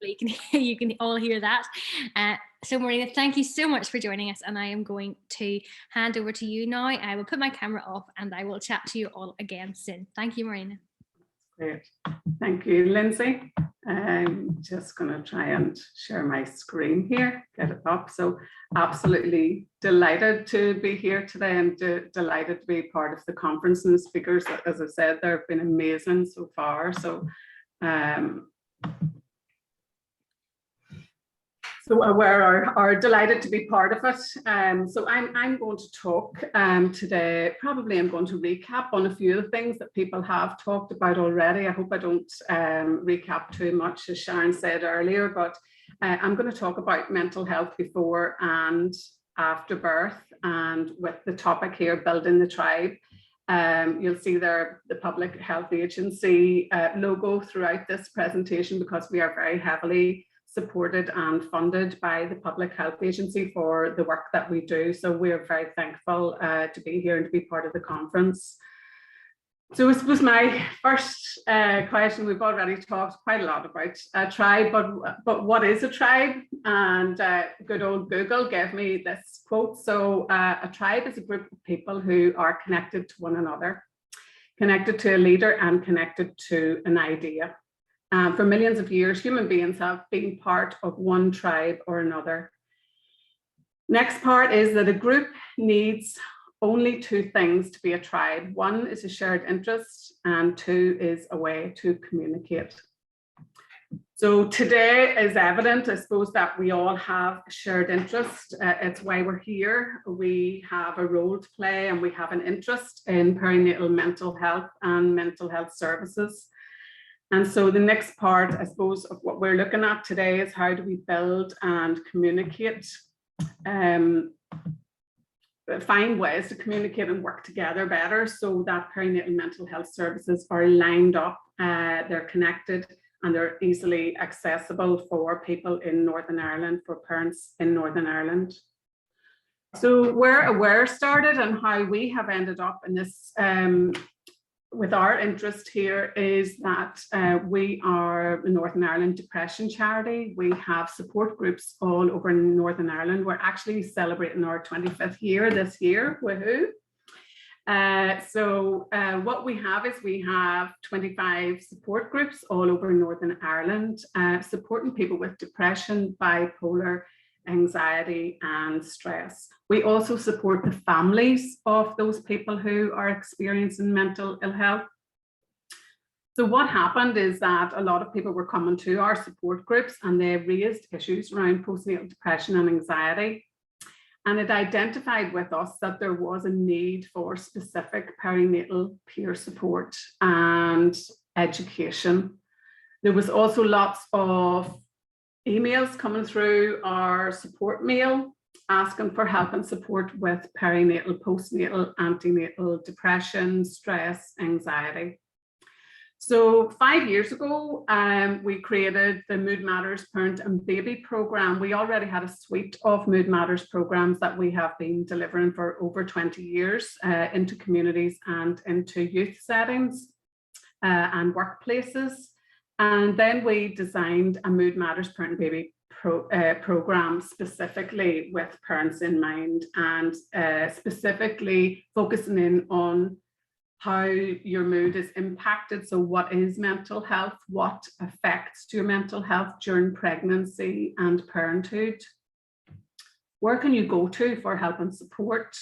you can you can all hear that. So Marina, thank you so much for joining us, and I am going to hand over to you now. I will put my camera off and I will chat to you all again soon. Thank you, Marina. Great. Thank you, Lindsay. I'm just going to try and share my screen here, get it up. So absolutely delighted to be here today and delighted to be part of the conference, and the speakers, as I said, they've been amazing so far. So we are delighted to be part of it. So I'm going to talk today. Probably I'm going to recap on a few of the things that people have talked about already. I hope I don't recap too much, as Sharon said earlier, but I'm going to talk about mental health before and after birth, and with the topic here, building the tribe. You'll see there the Public Health Agency logo throughout this presentation, because we are very heavily supported and funded by the Public Health Agency for the work that we do. So we're very thankful to be here and to be part of the conference. So I suppose my first question, we've already talked quite a lot about a tribe, but what is a tribe? And good old Google gave me this quote. So a tribe is a group of people who are connected to one another, connected to a leader, and connected to an idea. For millions of years, human beings have been part of one tribe or another. Next part is that a group needs only two things to be a tribe. One is a shared interest, and two is a way to communicate. So today is evident, I suppose, that we all have a shared interest. It's why we're here. We have a role to play, and we have an interest in perinatal mental health and mental health services. And so the next part, I suppose, of what we're looking at today is how do we build and communicate, find ways to communicate and work together better so that perinatal mental health services are lined up, they're connected, and they're easily accessible for people in Northern Ireland, for parents in Northern Ireland. So where Aware started and how we have ended up in this with our interest here is that we are a Northern Ireland depression charity. We have support groups all over Northern Ireland. We're actually celebrating our 25th year this year, woohoo. So what we have is we have 25 support groups all over Northern Ireland, supporting people with depression, bipolar, anxiety, and stress. We also support the families of those people who are experiencing mental ill health. So what happened is that a lot of people were coming to our support groups and they raised issues around postnatal depression and anxiety. And it identified with us that there was a need for specific perinatal peer support and education. There was also lots of emails coming through our support mail asking for help and support with perinatal, postnatal, antenatal depression, stress, anxiety. So 5 years ago, we created the Mood Matters Parent and Baby program. We already had a suite of Mood Matters programs that we have been delivering for over 20 years into communities and into youth settings and workplaces. And then we designed a Mood Matters Parent and Baby program specifically with parents in mind, and specifically focusing in on how your mood is impacted. So what is mental health? What affects your mental health during pregnancy and parenthood? Where can you go to for help and support?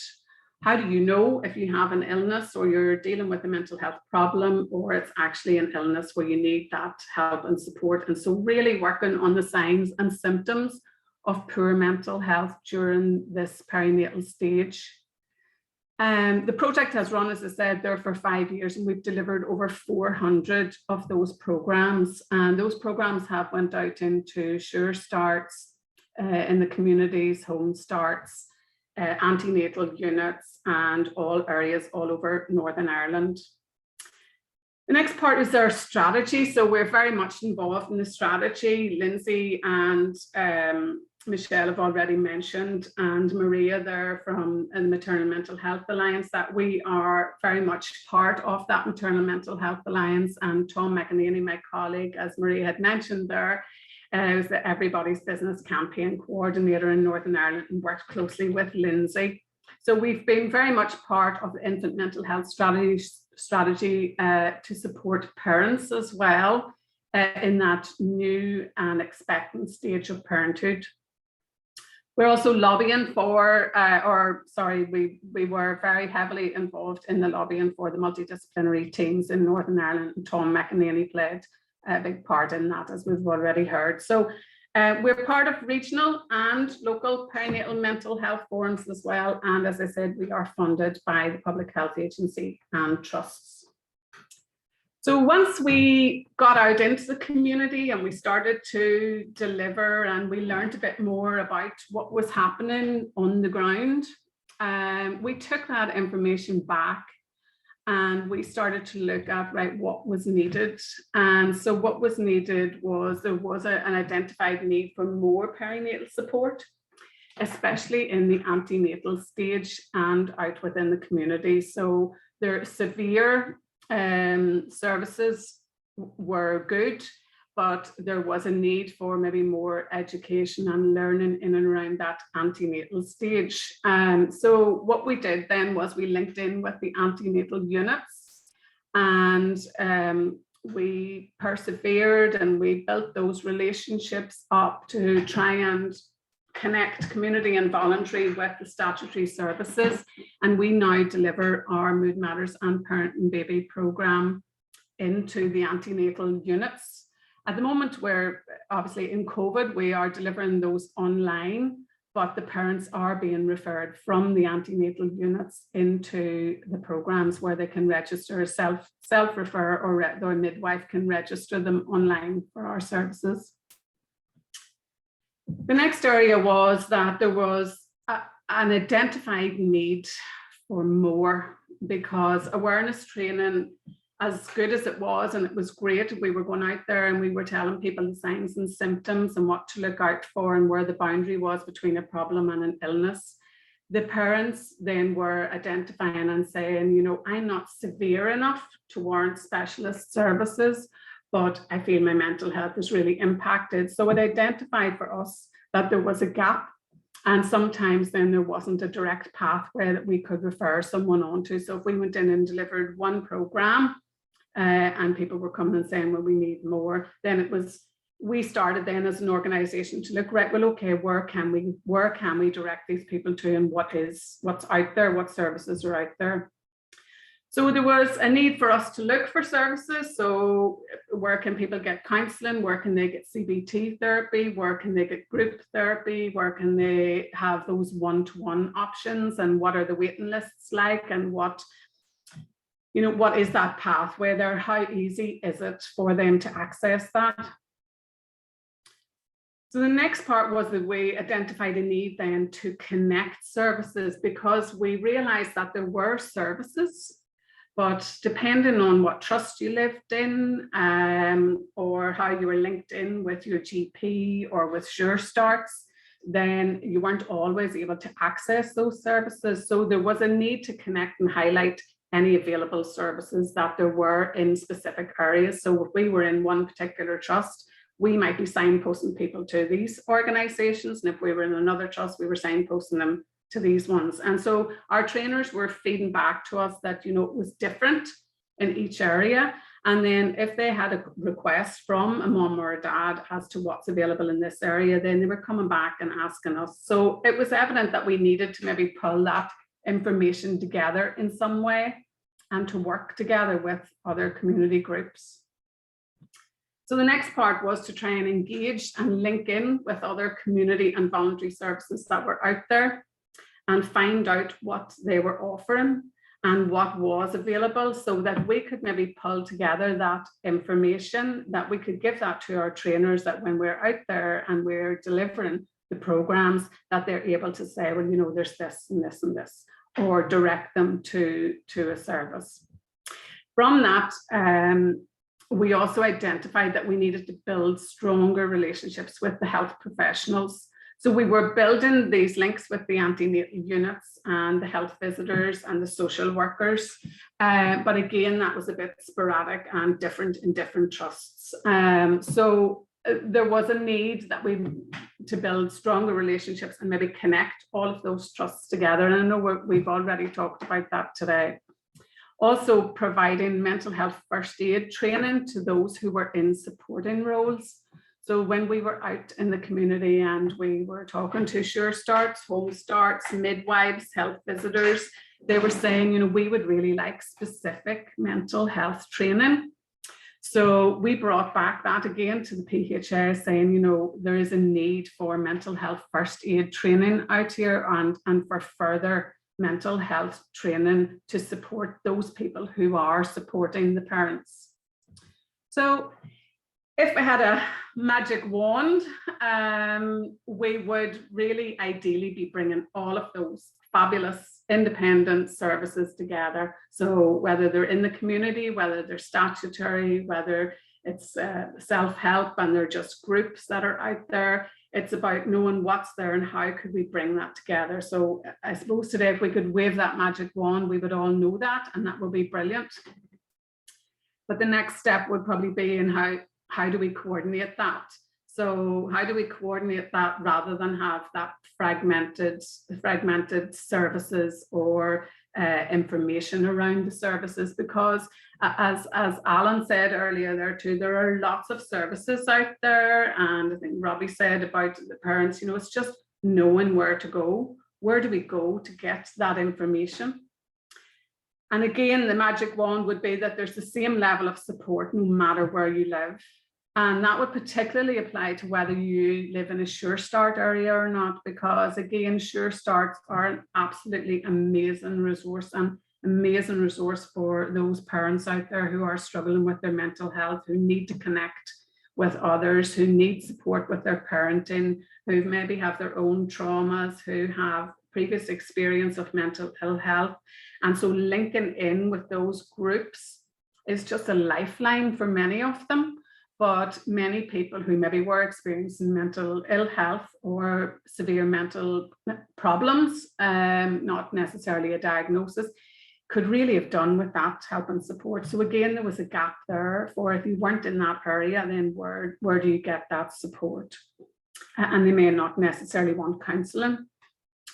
How do you know if you have an illness or you're dealing with a mental health problem, or it's actually an illness where you need that help and support? And so really working on the signs and symptoms of poor mental health during this perinatal stage. The project has run, as I said, there for 5 years, and we've delivered over 400 of those programs. And those programs have went out into Sure Starts in the communities, Home Starts, antenatal units, and all areas all over Northern Ireland. The next part is our strategy. So we're very much involved in the strategy. Lindsay and Michelle have already mentioned, and Maria there from the Maternal Mental Health Alliance, that we are very much part of that Maternal Mental Health Alliance. And Tom McEnany, my colleague, as Maria had mentioned there, I was the Everybody's Business campaign coordinator in Northern Ireland and worked closely with Lindsay. So we've been very much part of the infant mental health strategy to support parents as well in that new and expectant stage of parenthood. We're also lobbying for, we were very heavily involved in the lobbying for the multidisciplinary teams in Northern Ireland, and Tom McEnany played a big part in that, as we've already heard. So we're part of regional and local perinatal mental health forums as well. And as I said, we are funded by the Public Health Agency and trusts. So once we got out into the community and we started to deliver and we learned a bit more about what was happening on the ground, we took that information back and we started to look at, right, what was needed. And so what was needed was, there was an identified need for more perinatal support, especially in the antenatal stage and out within the community. So their severe services were good, but there was a need for maybe more education and learning in and around that antenatal stage. So what we did then was we linked in with the antenatal units, and we persevered and we built those relationships up to try and connect community and voluntary with the statutory services. And we now deliver our Mood Matters and Parent and Baby programme into the antenatal units. At the moment, we're obviously in COVID, we are delivering those online, but the parents are being referred from the antenatal units into the programs where they can register, self-refer, or their midwife can register them online for our services. The next area was that there was an identified need for more, because awareness training, as good as it was, and it was great, we were going out there and we were telling people the signs and symptoms and what to look out for and where the boundary was between a problem and an illness. The parents then were identifying and saying, you know, I'm not severe enough to warrant specialist services, but I feel my mental health is really impacted. So it identified for us that there was a gap, and sometimes then there wasn't a direct pathway that we could refer someone on to. So if we went in and delivered one program and people were coming and saying, well, we need more, then we started then as an organization to look, right, well, okay, where can we direct these people to, and what's out there, what services are out there. So there was a need for us to look for services. So where can people get counselling? Where can they get CBT therapy? Where can they get group therapy? Where can they have those one-to-one options? And what are the waiting lists like? And what is that pathway there? How easy is it for them to access that? So the next part was that we identified a need then to connect services, because we realized that there were services, but depending on what trust you lived in, or how you were linked in with your GP or with Sure Starts, then you weren't always able to access those services. So there was a need to connect and highlight any available services that there were in specific areas. So if we were in one particular trust, we might be signposting people to these organizations. And if we were in another trust, we were signposting them to these ones. And so our trainers were feeding back to us that, it was different in each area. And then if they had a request from a mom or a dad as to what's available in this area, then they were coming back and asking us. So it was evident that we needed to maybe pull that information together in some way and to work together with other community groups. So the next part was to try and engage and link in with other community and voluntary services that were out there, and find out what they were offering and what was available, so that we could maybe pull together that information, that we could give that to our trainers, that when we're out there and we're delivering the programs, that they're able to say, well, there's this and this and this, or direct them to a service. From that, we also identified that we needed to build stronger relationships with the health professionals. So we were building these links with the antenatal units and the health visitors and the social workers. But again, that was a bit sporadic and different in different trusts. So there was a need that to build stronger relationships and maybe connect all of those trusts together. And I know we've already talked about that today. Also providing mental health first aid training to those who were in supporting roles. So when we were out in the community and we were talking to Sure Starts, Home Starts, midwives, health visitors, they were saying, you know, we would really like specific mental health training. So we brought back that again to the PHA, saying, you know, there is a need for mental health first aid training out here and for further mental health training to support those people who are supporting the parents. So if we had a magic wand, we would really ideally be bringing all of those fabulous independent services together. So whether they're in the community, whether they're statutory, whether it's self-help and they're just groups that are out there, it's about knowing what's there and how could we bring that together. So I suppose today, if we could wave that magic wand, we would all know that, and that would be brilliant. But the next step would probably be in how do we coordinate that? So how do we coordinate that rather than have that fragmented services or information around the services? Because as Alan said earlier there too, there are lots of services out there. And I think Robbie said about the parents, you know, it's just knowing where to go. Where do we go to get that information? And again, the magic wand would be that there's the same level of support no matter where you live. And that would particularly apply to whether you live in a Sure Start area or not, because again, Sure Starts are an absolutely amazing resource and amazing resource for those parents out there who are struggling with their mental health, who need to connect with others, who need support with their parenting, who maybe have their own traumas, who have previous experience of mental ill health. And so linking in with those groups is just a lifeline for many of them. But many people who maybe were experiencing mental ill health or severe mental problems, not necessarily a diagnosis, could really have done with that help and support. So again, there was a gap there for if you weren't in that area, then where do you get that support? And they may not necessarily want counselling.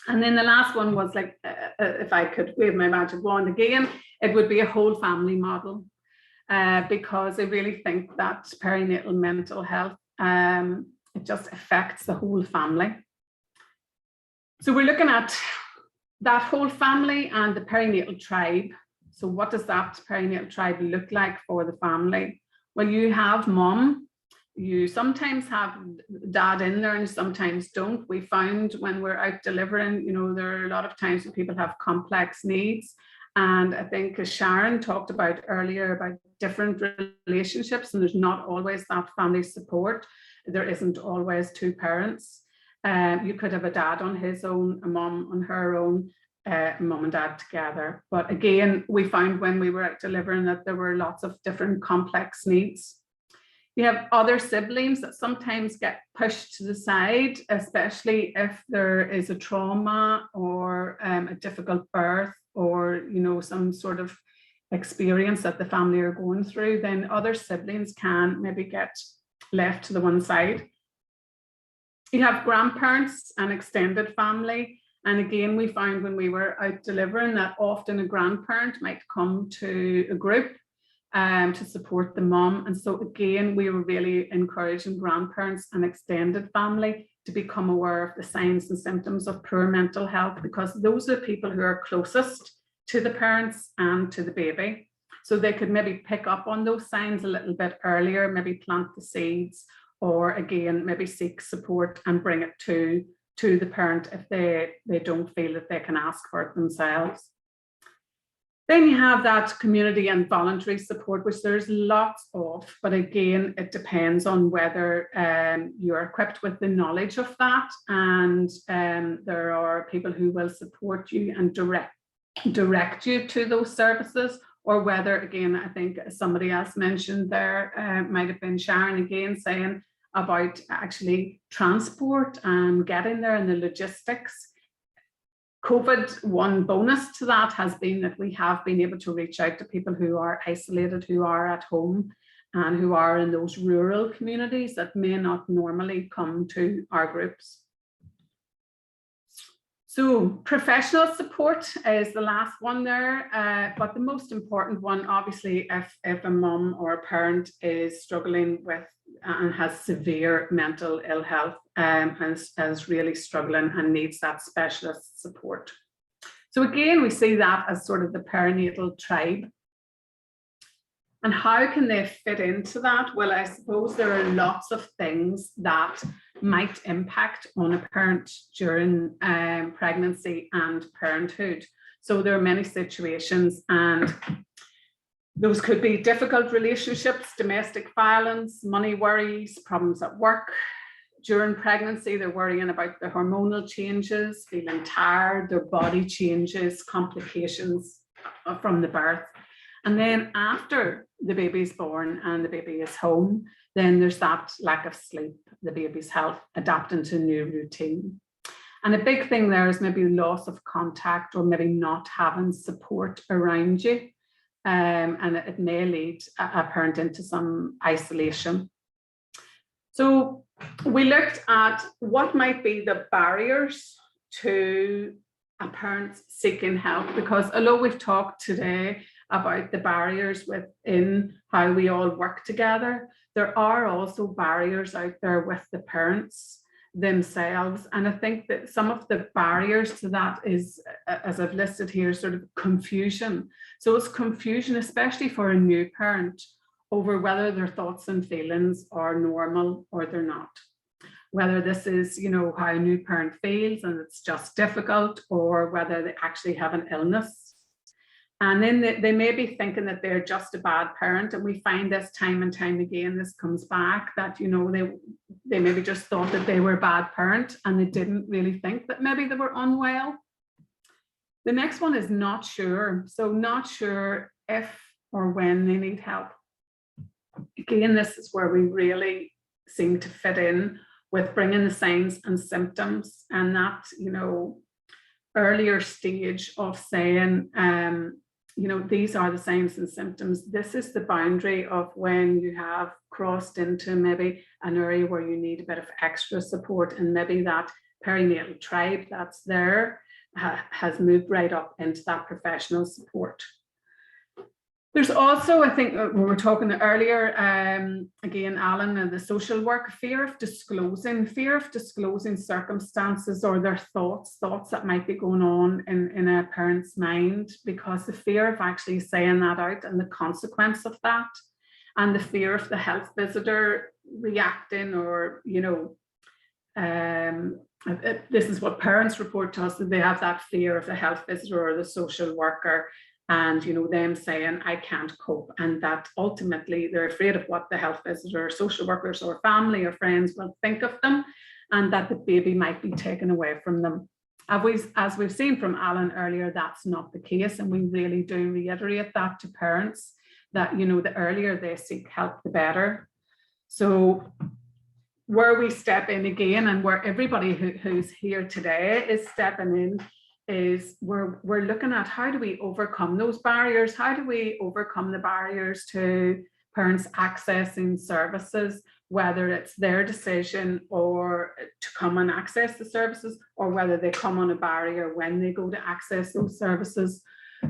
And then the last one was like, if I could wave my magic wand again, it would be a whole family model. Because I really think that perinatal mental health, it just affects the whole family. So we're looking at that whole family and the perinatal tribe. So what does that perinatal tribe look like for the family? Well, you have mom, you sometimes have dad in there and sometimes don't. We found when we're out delivering, you know, there are a lot of times when people have complex needs. And I think as Sharon talked about earlier about different relationships, and there's not always that family support. There isn't always two parents. You could have a dad on his own, a mom on her own, mom and dad together. But again, we found when we were out delivering that there were lots of different complex needs. You have other siblings that sometimes get pushed to the side, especially if there is a trauma or a difficult birth, or you know, some sort of experience that the family are going through, then other siblings can maybe get left to the one side. You have grandparents and extended family. And again, we found when we were out delivering that often a grandparent might come to a group to support the mom. And so again, we were really encouraging grandparents and extended family to become aware of the signs and symptoms of poor mental health, because those are the people who are closest to the parents and to the baby. So they could maybe pick up on those signs a little bit earlier, maybe plant the seeds, or again, maybe seek support and bring it to the parent if they don't feel that they can ask for it themselves. Then you have that community and voluntary support, which there's lots of, but again, it depends on whether you're equipped with the knowledge of that, and there are people who will support you and direct you to those services, or whether, again, I think somebody else mentioned there, might have been Sharon again, saying about actually transport and getting there and the logistics. COVID, one bonus to that has been that we have been able to reach out to people who are isolated, who are at home, and who are in those rural communities that may not normally come to our groups. So professional support is the last one there, but the most important one, obviously, if a mum or a parent is struggling with and has severe mental ill health and is really struggling and needs that specialist support. So again, we see that as sort of the perinatal tribe. And how can they fit into that? Well, I suppose there are lots of things that might impact on a parent during pregnancy and parenthood. So there are many situations, and those could be difficult relationships, domestic violence, money worries, problems at work. During pregnancy, they're worrying about the hormonal changes, feeling tired, their body changes, complications from the birth. And then after the baby's born and the baby is home, then there's that lack of sleep, the baby's health, adapting to a new routine. And a big thing there is maybe loss of contact, or maybe not having support around you. And it may lead a parent into some isolation. So we looked at what might be the barriers to a parent seeking help, because although we've talked today about the barriers within how we all work together, there are also barriers out there with the parents themselves. And I think that some of the barriers to that is, as I've listed here, sort of confusion. So it's confusion, especially for a new parent, over whether their thoughts and feelings are normal or they're not. Whether this is, how a new parent feels and it's just difficult, or whether they actually have an illness. And then they may be thinking that they're just a bad parent. And we find this time and time again, this comes back, that, they maybe just thought that they were a bad parent and they didn't really think that maybe they were unwell. The next one is not sure. So not sure if or when they need help. Again, this is where we really seem to fit in with bringing the signs and symptoms, and that, earlier stage of saying, these are the signs and symptoms. This is the boundary of when you have crossed into maybe an area where you need a bit of extra support, and maybe that perinatal tribe that's there has moved right up into that professional support. There's also, I think, we were talking earlier, again, Alan, and the social work, fear of disclosing circumstances or their thoughts that might be going on in a parent's mind, because the fear of actually saying that out and the consequence of that, and the fear of the health visitor reacting, or, this is what parents report to us, that they have that fear of the health visitor or the social worker, and them saying, I can't cope, and that ultimately they're afraid of what the health visitor or social workers or family or friends will think of them, and that the baby might be taken away from them. As we've seen from Alan earlier, that's not the case, and we really do reiterate that to parents, that the earlier they seek help, the better. So where we step in again, and where everybody who's here today is stepping in, is we're looking at how do we overcome those barriers? How do we overcome the barriers to parents accessing services, whether it's their decision or to come and access the services, or whether they come on a barrier when they go to access those services?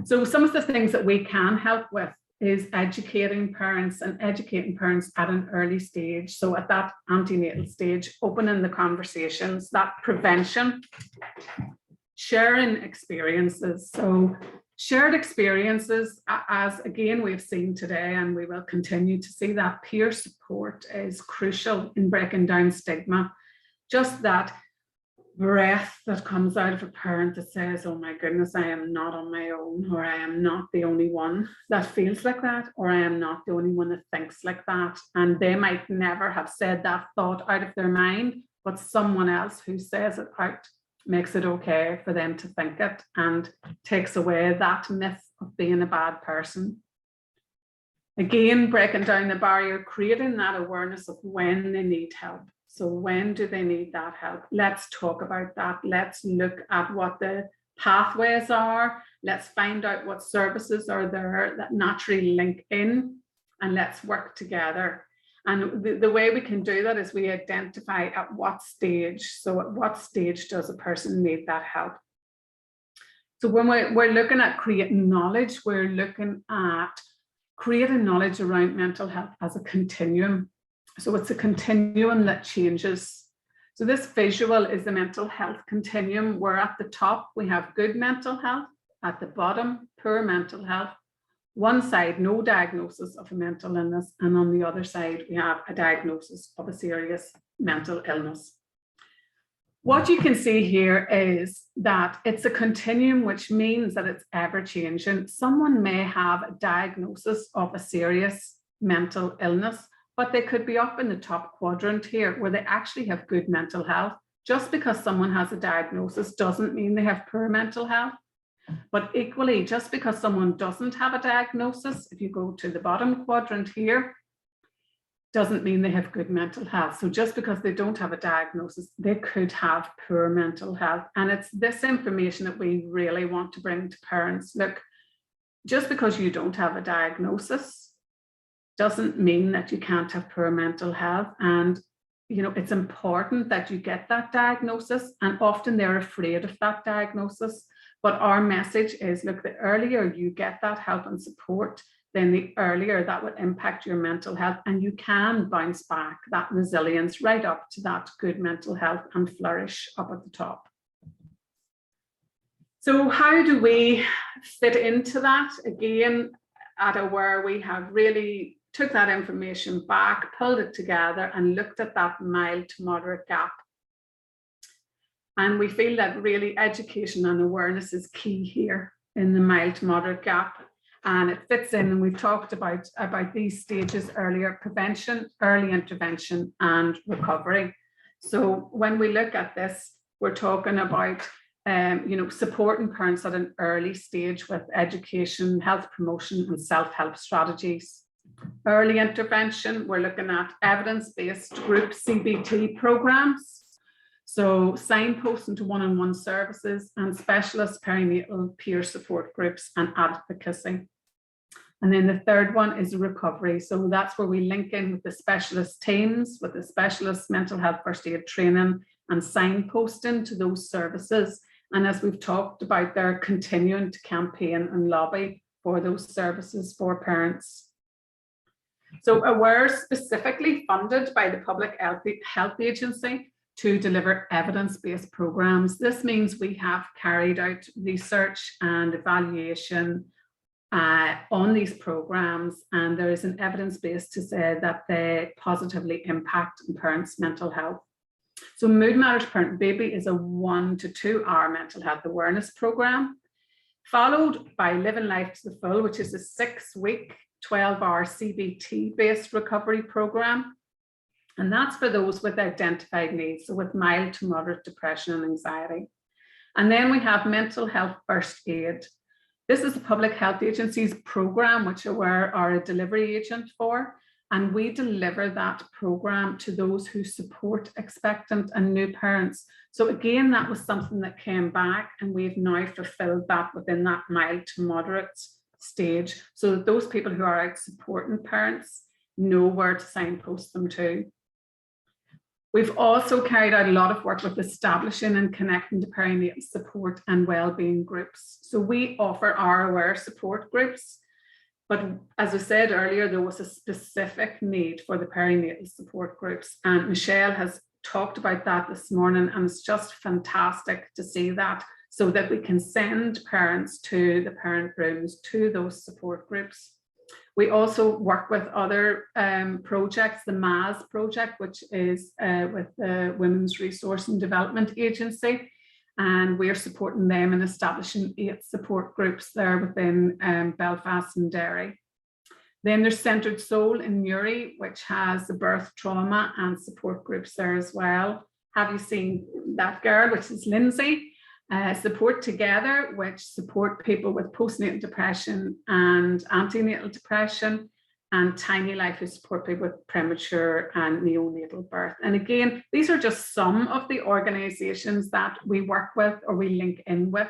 So some of the things that we can help with is educating parents at an early stage. So at that antenatal stage, opening the conversations, that prevention, sharing experiences. So shared experiences, as again we've seen today, and we will continue to see, that peer support is crucial in breaking down stigma. Just that breath that comes out of a parent that says, oh my goodness, I am not on my own, or I am not the only one that feels like that, or I am not the only one that thinks like that. And they might never have said that thought out of their mind, but someone else who says it out makes it okay for them to think it, and takes away that myth of being a bad person. Again, breaking down the barrier, creating that awareness of when they need help. So when do they need that help? Let's talk about that. Let's look at what the pathways are. Let's find out what services are there that naturally link in, and let's work together. And the way we can do that is we identify at what stage. So at what stage does a person need that help? So when we're looking at creating knowledge, we're looking at creating knowledge around mental health as a continuum. So it's a continuum that changes. So this visual is the mental health continuum, where at the top we have good mental health, at the bottom, poor mental health. One side, no diagnosis of a mental illness, and on the other side, we have a diagnosis of a serious mental illness. What you can see here is that it's a continuum, which means that it's ever changing. Someone may have a diagnosis of a serious mental illness, but they could be up in the top quadrant here where they actually have good mental health. Just because someone has a diagnosis doesn't mean they have poor mental health. But equally, just because someone doesn't have a diagnosis, if you go to the bottom quadrant here, doesn't mean they have good mental health. So just because they don't have a diagnosis, they could have poor mental health. And it's this information that we really want to bring to parents. Look, just because you don't have a diagnosis doesn't mean that you can't have poor mental health. And it's important that you get that diagnosis, and often they're afraid of that diagnosis. But our message is, look, the earlier you get that help and support, then the earlier that will impact your mental health, and you can bounce back that resilience right up to that good mental health and flourish up at the top. So how do we fit into that? Again, at Aware, we have really took that information back, pulled it together, and looked at that mild to moderate gap. And we feel that really education and awareness is key here in the mild to moderate gap. And it fits in, and we've talked about these stages earlier: prevention, early intervention, and recovery. So when we look at this, we're talking about supporting parents at an early stage with education, health promotion, and self-help strategies. Early intervention, we're looking at evidence-based group CBT programs. So signposting to one-on-one services and specialist perinatal peer support groups and advocacy. And then the third one is recovery. So that's where we link in with the specialist teams, with the specialist mental health first aid training and signposting to those services. And as we've talked about, they're continuing to campaign and lobby for those services for parents. So Aware is specifically funded by the Public Health Agency to deliver evidence-based programs. This means we have carried out research and evaluation on these programs, and there is an evidence base to say that they positively impact on parents' mental health. So Mood Matters Parent Baby is a 1 to 2 hour mental health awareness program, followed by Living Life to the Full, which is a 6-week, 12-hour CBT-based recovery program. And that's for those with identified needs, so with mild to moderate depression and anxiety. And then we have Mental Health First Aid. This is the Public Health Agency's program, which Aware are a delivery agent for. And we deliver that program to those who support expectant and new parents. So again, that was something that came back, and we've now fulfilled that within that mild to moderate stage, so that those people who are out supporting parents know where to signpost them to. We've also carried out a lot of work with establishing and connecting to perinatal support and wellbeing groups. So we offer our Aware support groups, but as I said earlier, there was a specific need for the perinatal support groups, and Michelle has talked about that this morning, and it's just fantastic to see that, so that we can send parents to the parent rooms, to those support groups. We also work with other projects, the MAS project, which is with the Women's Resource and Development Agency, and we're supporting them in establishing 8 support groups there within Belfast and Derry. Then there's Centred Soul in Newry, which has the birth trauma and support groups there as well. Have you seen that girl, which is Lindsay? Support Together, which support people with postnatal depression and antenatal depression, and Tiny Life, who support people with premature and neonatal birth. And again, these are just some of the organisations that we work with or we link in with.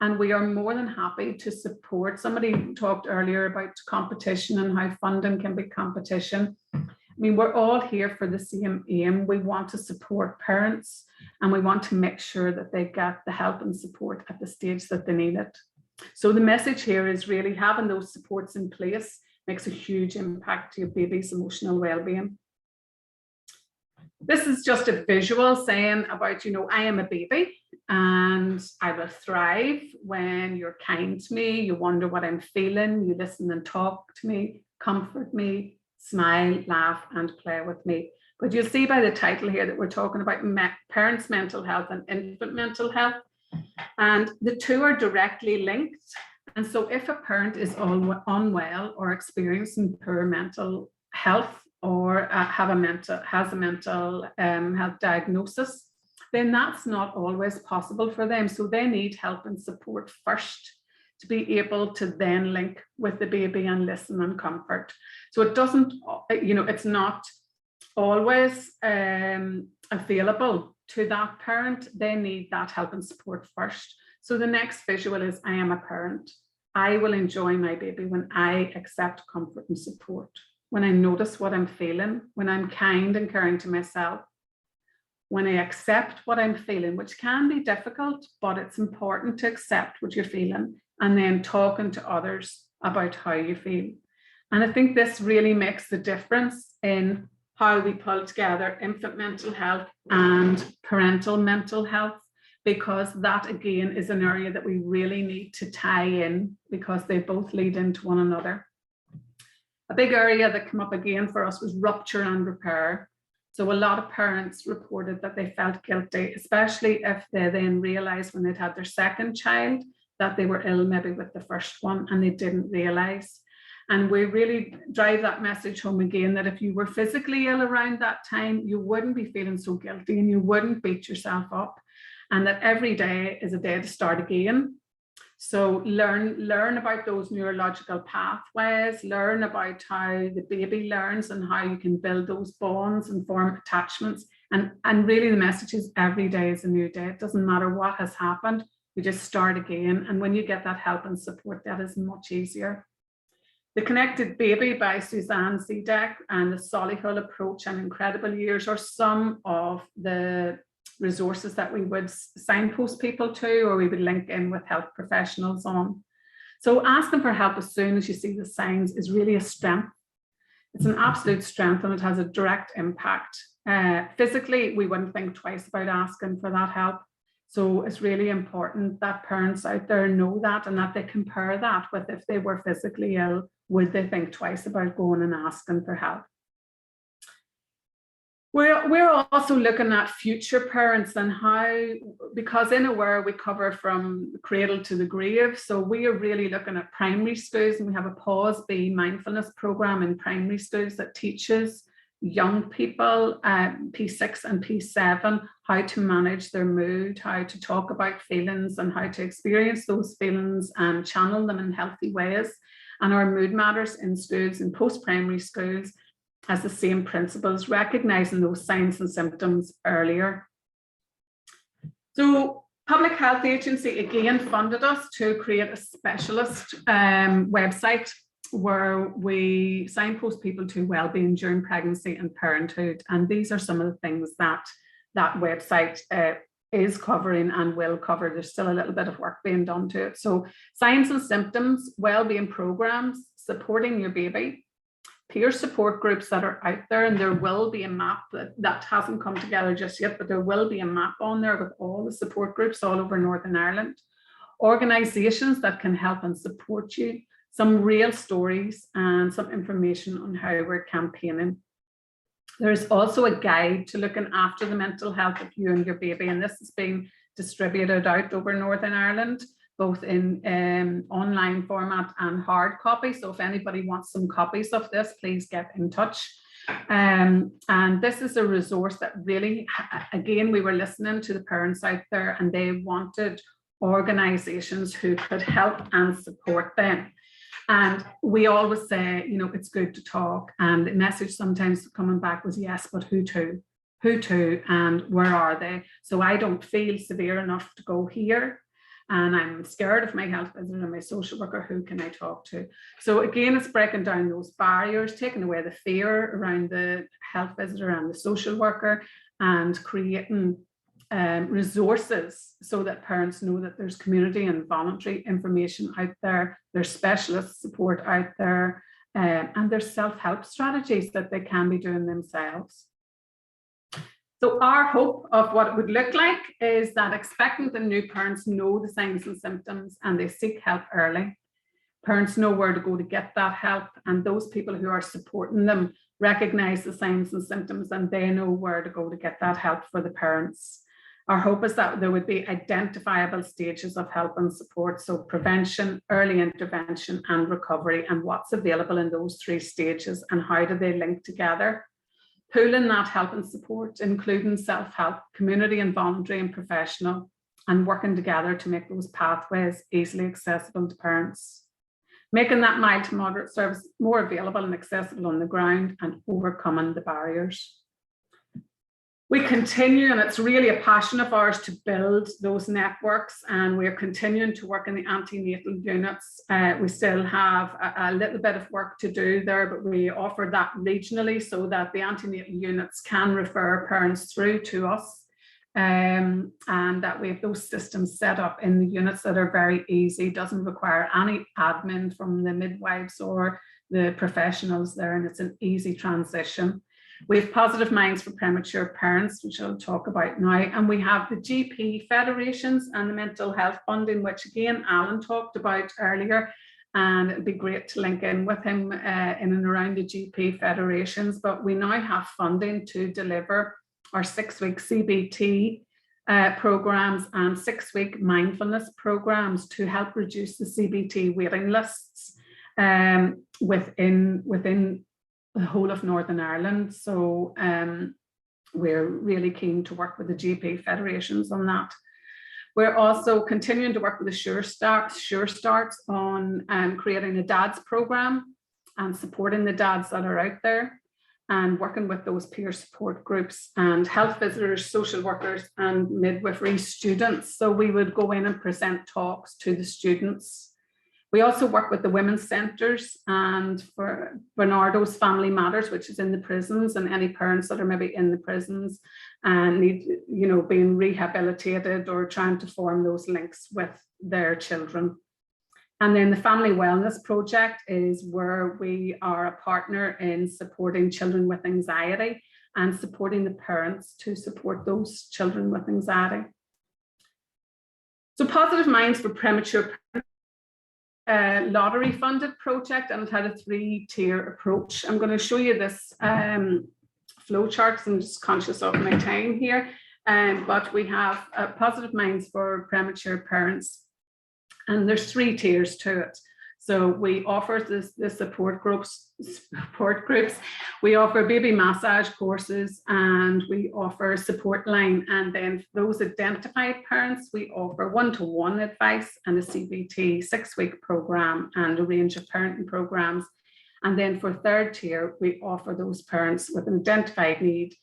And we are more than happy to support. Somebody talked earlier about competition and how funding can be competition. I mean, we're all here for the same aim. We want to support parents, and we want to make sure that they get the help and support at the stage that they need it. So the message here is really having those supports in place makes a huge impact to your baby's emotional well-being. This is just a visual saying about, I am a baby and I will thrive when you're kind to me, you wonder what I'm feeling, you listen and talk to me, comfort me, smile, laugh, and play with me. But you'll see by the title here that we're talking about parents' mental health and infant mental health. And the two are directly linked. And so if a parent is unwell or experiencing poor mental health or has a mental health diagnosis, then that's not always possible for them. So they need help and support first to be able to then link with the baby and listen and comfort. So it doesn't, it's not always available to that parent. They need that help and support first. So the next visual is, I am a parent. I will enjoy my baby when I accept comfort and support, when I notice what I'm feeling, when I'm kind and caring to myself, when I accept what I'm feeling, which can be difficult, but it's important to accept what you're feeling, and then talking to others about how you feel. And I think this really makes the difference in how we pull together infant mental health and parental mental health, because that again is an area that we really need to tie in, because they both lead into one another. A big area that came up again for us was rupture and repair. So a lot of parents reported that they felt guilty, especially if they then realized when they'd had their second child that they were ill maybe with the first one and they didn't realize. And we really drive that message home again, that if you were physically ill around that time, you wouldn't be feeling so guilty and you wouldn't beat yourself up, and that every day is a day to start again. So learn about those neurological pathways, learn about how the baby learns and how you can build those bonds and form attachments. And really the message is every day is a new day. It doesn't matter what has happened, we just start again. And when you get that help and support, that is much easier. The Connected Baby by Suzanne Zedek and the Solihull approach and Incredible Years are some of the resources that we would signpost people to, or we would link in with health professionals on. So asking for help as soon as you see the signs is really a strength. It's an absolute strength, and it has a direct impact. Physically, we wouldn't think twice about asking for that help. So it's really important that parents out there know that, and that they compare that with if they were physically ill, would they think twice about going and asking for help? We're also looking at future parents and how, because in Aware we cover from the cradle to the grave. So we are really looking at primary schools, and we have a Pause Be mindfulness program in primary schools that teaches young people, P6 and P7, how to manage their mood, how to talk about feelings and how to experience those feelings and channel them in healthy ways. And our Mood Matters in schools, in post-primary schools, has the same principles, recognizing those signs and symptoms earlier. So Public Health Agency again funded us to create a specialist website where we signpost people to wellbeing during pregnancy and parenthood. And these are some of the things that that website is covering and will cover. There's still a little bit of work being done to it. So signs and symptoms, wellbeing programs, supporting your baby, peer support groups that are out there, and there will be a map that hasn't come together just yet, but there will be a map on there with all the support groups all over Northern Ireland, organisations that can help and support you, some real stories and some information on how we're campaigning. There's also a guide to looking after the mental health of you and your baby, and this is being distributed out over Northern Ireland, both in online format and hard copy. So if anybody wants some copies of this, please get in touch. And this is a resource that really, again, we were listening to the parents out there, and they wanted organisations who could help and support them. And we always say, you know, it's good to talk. And the message sometimes coming back was, yes, but who to? Who to, and where are they? So I don't feel severe enough to go here. and I'm scared of my health visitor and my social worker, who can I talk to? So again, it's breaking down those barriers, taking away the fear around the health visitor and the social worker, and creating resources so that parents know that there's community and voluntary information out there, there's specialist support out there, and there's self-help strategies that they can be doing themselves. So our hope of what it would look like is that expectant and new parents know the signs and symptoms and they seek help early. Parents know where to go to get that help, and those people who are supporting them recognize the signs and symptoms and they know where to go to get that help for the parents. Our hope is that there would be identifiable stages of help and support, so prevention, early intervention and recovery, and what's available in those 3 stages and how do they link together. Pooling that help and support, including self-help, community and voluntary and professional, and working together to make those pathways easily accessible to parents. Making that mild to moderate service more available and accessible on the ground, and overcoming the barriers. We continue, and it's really a passion of ours, to build those networks, and we're continuing to work in the antenatal units. We still have a little bit of work to do there, but we offer that regionally so that the antenatal units can refer parents through to us, and that we have those systems set up in the units that are very easy, doesn't require any admin from the midwives or the professionals there, and it's an easy transition. We have Positive Minds for Premature Parents, which I'll talk about now, and we have the GP federations and the mental health funding, which again Alan talked about earlier, and it'd be great to link in with him in and around the GP federations. But we now have funding to deliver our 6-week CBT programs and 6-week mindfulness programs to help reduce the CBT waiting lists within the whole of Northern Ireland. So we're really keen to work with the GP federations on that. We're also continuing to work with the Sure Starts on creating a DADS program and supporting the dads that are out there, and working with those peer support groups and health visitors, social workers and midwifery students. So we would go in and present talks to the students. We also work with the women's centres and for Bernardo's Family Matters, which is in the prisons, and any parents that are maybe in the prisons and need, being rehabilitated or trying to form those links with their children. And then the Family Wellness Project is where we are a partner in supporting children with anxiety and supporting the parents to support those children with anxiety. So Positive Minds for Premature Parents, lottery funded project, and it had a 3-tier approach. I'm going to show you this flow chart because I'm just conscious of my time here. But we have Positive Minds for Premature Parents, and there's 3 tiers to it. So we offer the support groups. We offer baby massage courses, and we offer a support line. And then for those identified parents, we offer one-to-one advice and a CBT 6-week program and a range of parenting programs. And then for 3rd tier, we offer those parents with an identified need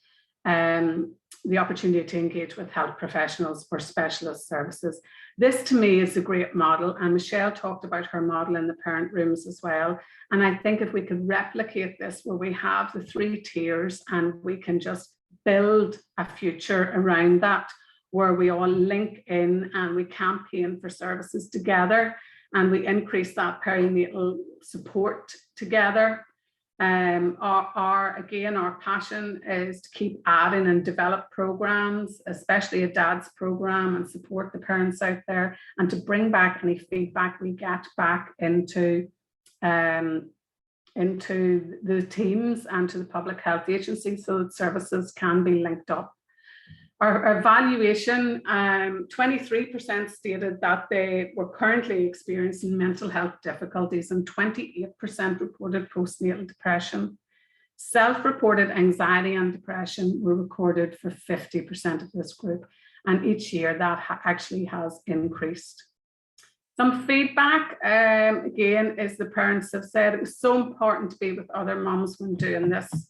the opportunity to engage with health professionals for specialist services. This to me is a great model, and Michelle talked about her model in the parent rooms as well. And I think if we could replicate this where we have the 3 tiers and we can just build a future around that, where we all link in and we campaign for services together and we increase that perinatal support together. Our passion is to keep adding and develop programs, especially a DADS program, and support the parents out there, and to bring back any feedback we get back into the teams and to the public health agencies so that services can be linked up. Our evaluation, 23% stated that they were currently experiencing mental health difficulties, and 28% reported postnatal depression. Self-reported anxiety and depression were recorded for 50% of this group, and each year that actually has increased. Some feedback, again, is the parents have said it was so important to be with other mums when doing this,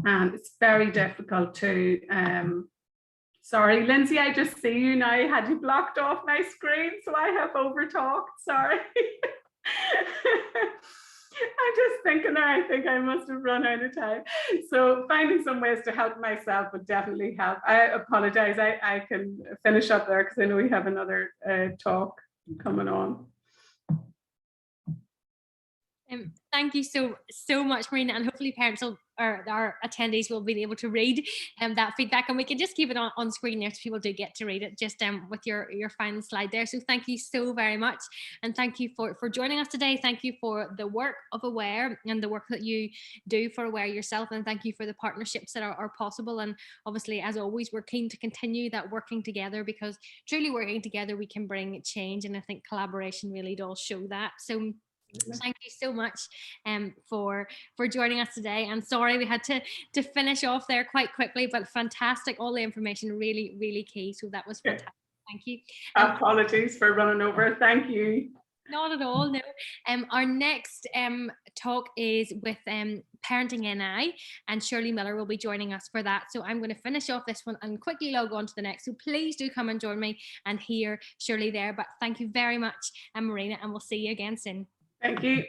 and it's very difficult to Sorry, Lindsay, I just see you now. I had you blocked off my screen, so I have overtalked. Sorry. I'm just thinking there, I think I must have run out of time. So finding some ways to help myself would definitely help. I apologize. I can finish up there because I know we have another talk coming on. Thank you so much, Marina, and hopefully parents will, or our attendees will be able to read that feedback, and we can just keep it on screen there so people do get to read it just with your final slide there. So thank you so very much, and thank you for joining us today. Thank you for the work of Aware and the work that you do for Aware yourself, and thank you for the partnerships that are possible. And obviously, as always, we're keen to continue that working together, because truly working together we can bring change, and I think collaboration really does show that. So thank you so much for joining us today, and sorry we had to finish off there quite quickly, but fantastic, all the information really key, so that was fantastic. Thank you. Apologies for running over. Thank you. Not at all, no. Our next talk is with Parenting NI, and Shirley Miller will be joining us for that. So I'm going to finish off this one and quickly log on to the next. So please do come and join me and hear Shirley there. But thank you very much, Marina, and we'll see you again soon. Thank you.